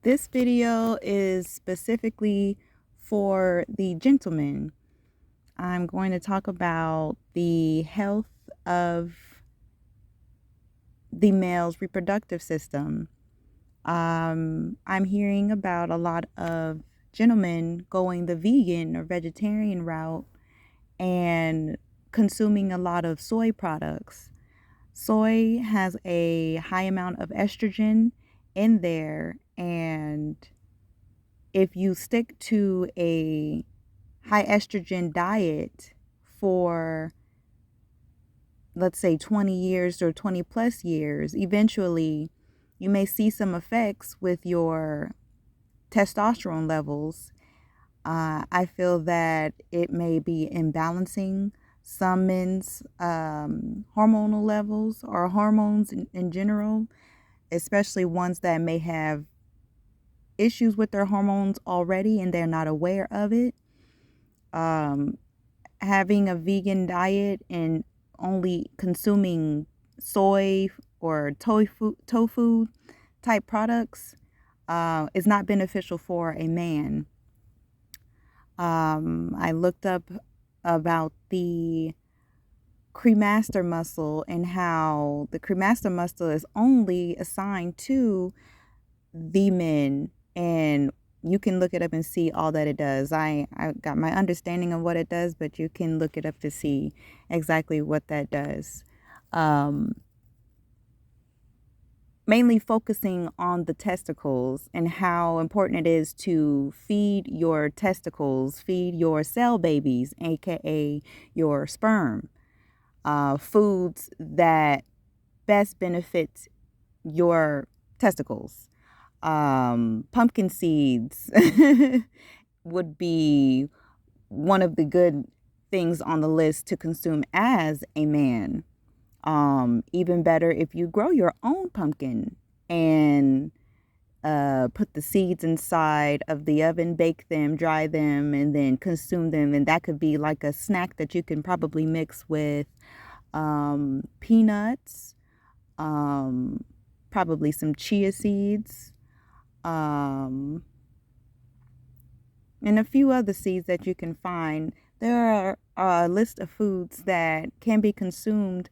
This video is specifically for the gentleman. I'm going to talk about the health of the male's reproductive system. I'm hearing about a lot of gentlemen going the vegan or vegetarian route and consuming a lot of soy products. Soy has a high amount of estrogen in there, and if you stick to a high estrogen diet for, let's say, 20 years or 20 plus years, eventually you may see some effects with your testosterone levels. I feel that it may be imbalancing some men's hormonal levels or hormones in general, especially ones that may have issues with their hormones already and they're not aware of it. Um, Having a vegan diet and only consuming soy or tofu type products is not beneficial for a man. I looked up about the cremaster muscle and how the cremaster muscle is only assigned to the men, and you can look it up and see all that it does. I got my understanding of what it does, but you can look it up to see exactly what that does. Um, Mainly focusing on the testicles and how important it is to feed your testicles, feed your cell babies, aka your sperm, foods that best benefit your testicles. Pumpkin seeds would be one of the good things on the list to consume as a man. Even better if you grow your own pumpkin and put the seeds inside of the oven, bake them, dry them, and then consume them. And that could be like a snack that you can probably mix with peanuts, um, probably some chia seeds, um, and a few other seeds that you can find. There are a list of foods that can be consumed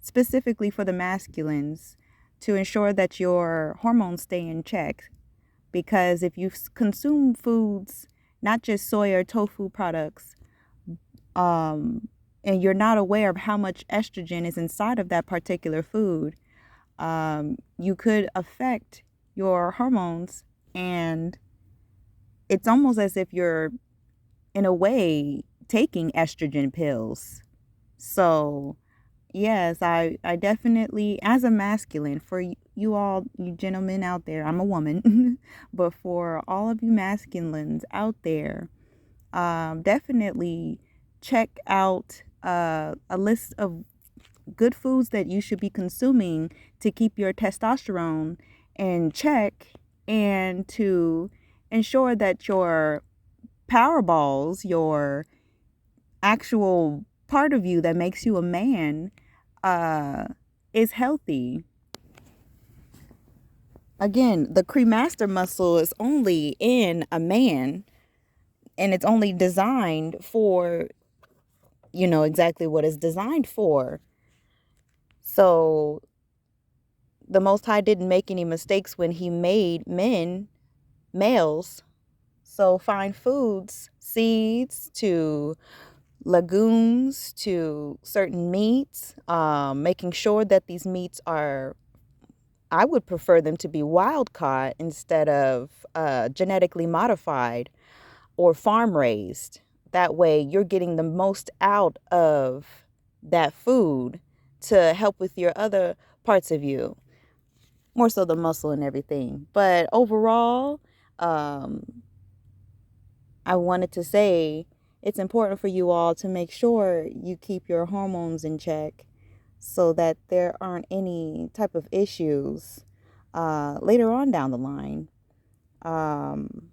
specifically for the masculines to ensure that your hormones stay in check. Because if you consume foods, not just soy or tofu products, and you're not aware of how much estrogen is inside of that particular food, you could affect your hormones, and it's almost as if you're, in a way, taking estrogen pills. So, yes, I definitely, as a masculine, for you all, you gentlemen out there, I'm a woman, but for all of you masculines out there, definitely check out a list of good foods that you should be consuming to keep your testosterone in check and to ensure that your power balls, your actual part of you that makes you a man, uh, is healthy. Again, the cremaster muscle is only in a man, and it's only designed for, exactly what it's designed for. So the Most High didn't make any mistakes when he made men males. So find foods, seeds to legumes to certain meats, making sure that these meats are, I would prefer them to be wild caught instead of genetically modified or farm raised. That way you're getting the most out of that food to help with your other parts of you, more so the muscle and everything. But overall, um, I wanted to say it's important for you all to make sure you keep your hormones in check so that there aren't any type of issues later on down the line. Um,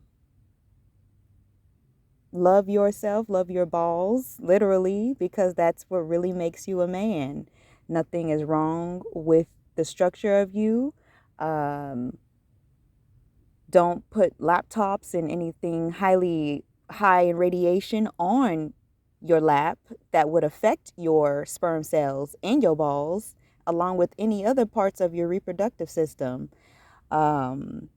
love yourself, love your balls, literally, because that's what really makes you a man. Nothing is wrong with the structure of you. Um, Don't put laptops and anything highly high in radiation on your lap that would affect your sperm cells and your balls, along with any other parts of your reproductive system. Um,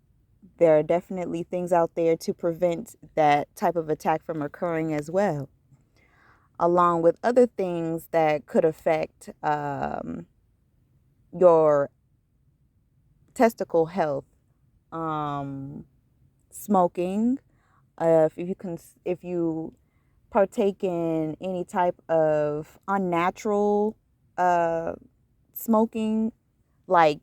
there are definitely things out there to prevent that type of attack from occurring as well, along with other things that could affect your testicle health. Um, Smoking, if you partake in any type of unnatural uh, smoking, like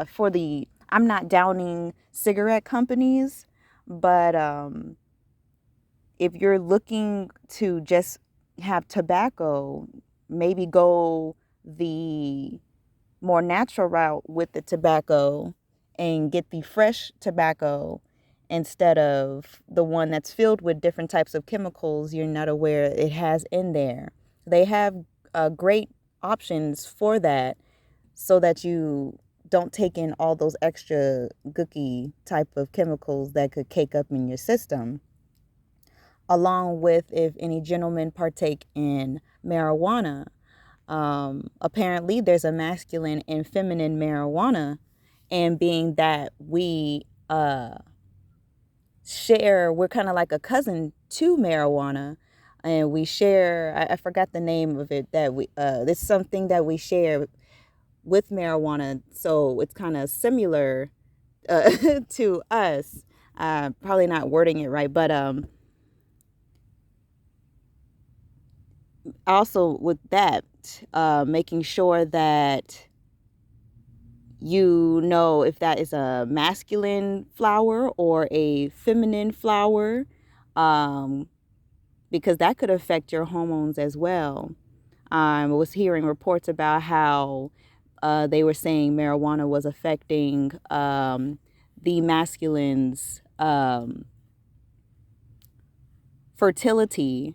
for the I'm not downing cigarette companies, but if you're looking to just have tobacco, maybe go the more natural route with the tobacco and get the fresh tobacco instead of the one that's filled with different types of chemicals you're not aware it has in there. They have great options for that so that you don't take in all those extra gooky type of chemicals that could cake up in your system. Along with if any gentlemen partake in marijuana, apparently there's a masculine and feminine marijuana, and being that we're kind of like a cousin to marijuana, and we share, I forgot the name of it, that it's something that we share with marijuana, so it's kind of similar to us. Probably not wording it right, but also with that, making sure that you know if that is a masculine flower or a feminine flower, um, because that could affect your hormones as well. I was hearing reports about how they were saying marijuana was affecting the masculine's fertility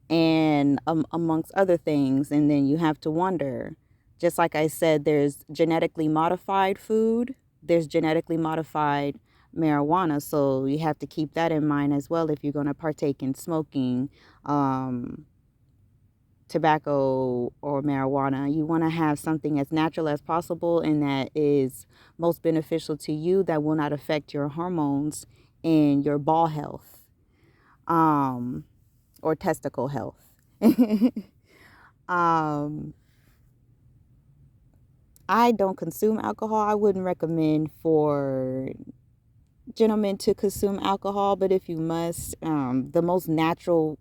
and amongst other things. And then you have to wonder, just like I said, there's genetically modified food, there's genetically modified marijuana. So you have to keep that in mind as well if you're going to partake in smoking tobacco or marijuana. You want to have something as natural as possible and that is most beneficial to you, that will not affect your hormones and your ball health. Or testicle health. um, I don't consume alcohol. I wouldn't recommend for gentlemen to consume alcohol, but if you must, the most natural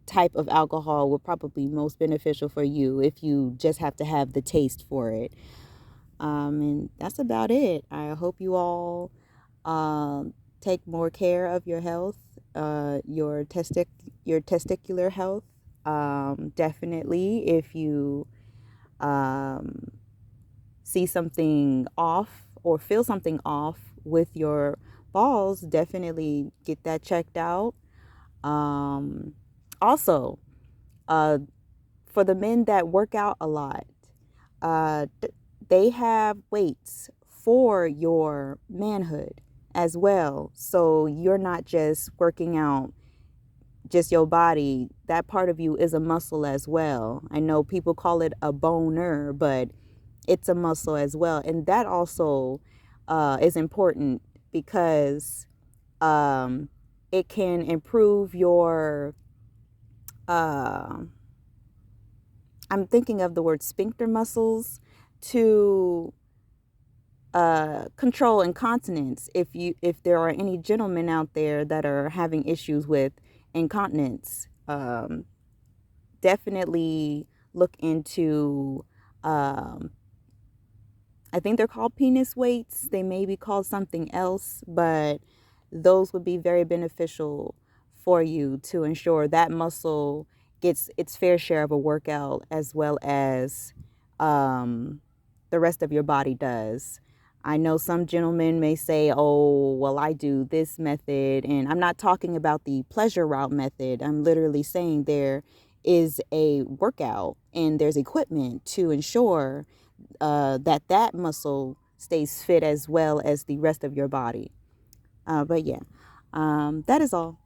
type of alcohol would probably be most beneficial for you if you just have to have the taste for it. And that's about it. I hope you all take more care of your health, your testicular health. Definitely, if you um, see something off or feel something off with your balls, definitely get that checked out. Also, uh, for the men that work out a lot, uh, they have weights for your manhood as well. So you're not just working out just your body. That part of you is a muscle as well. I know people call it a boner, but it's a muscle as well. And that also is important because it can improve your, uh, I'm thinking of the word sphincter muscles to control incontinence. If there are any gentlemen out there that are having issues with incontinence, definitely look into, um, I think they're called penis weights. They may be called something else, but those would be very beneficial for you to ensure that muscle gets its fair share of a workout as well as the rest of your body does. I know some gentlemen may say, oh, well, I do this method. And I'm not talking about the pleasure route method. I'm literally saying there is a workout and there's equipment to ensure that muscle stays fit as well as the rest of your body. But yeah, that is all.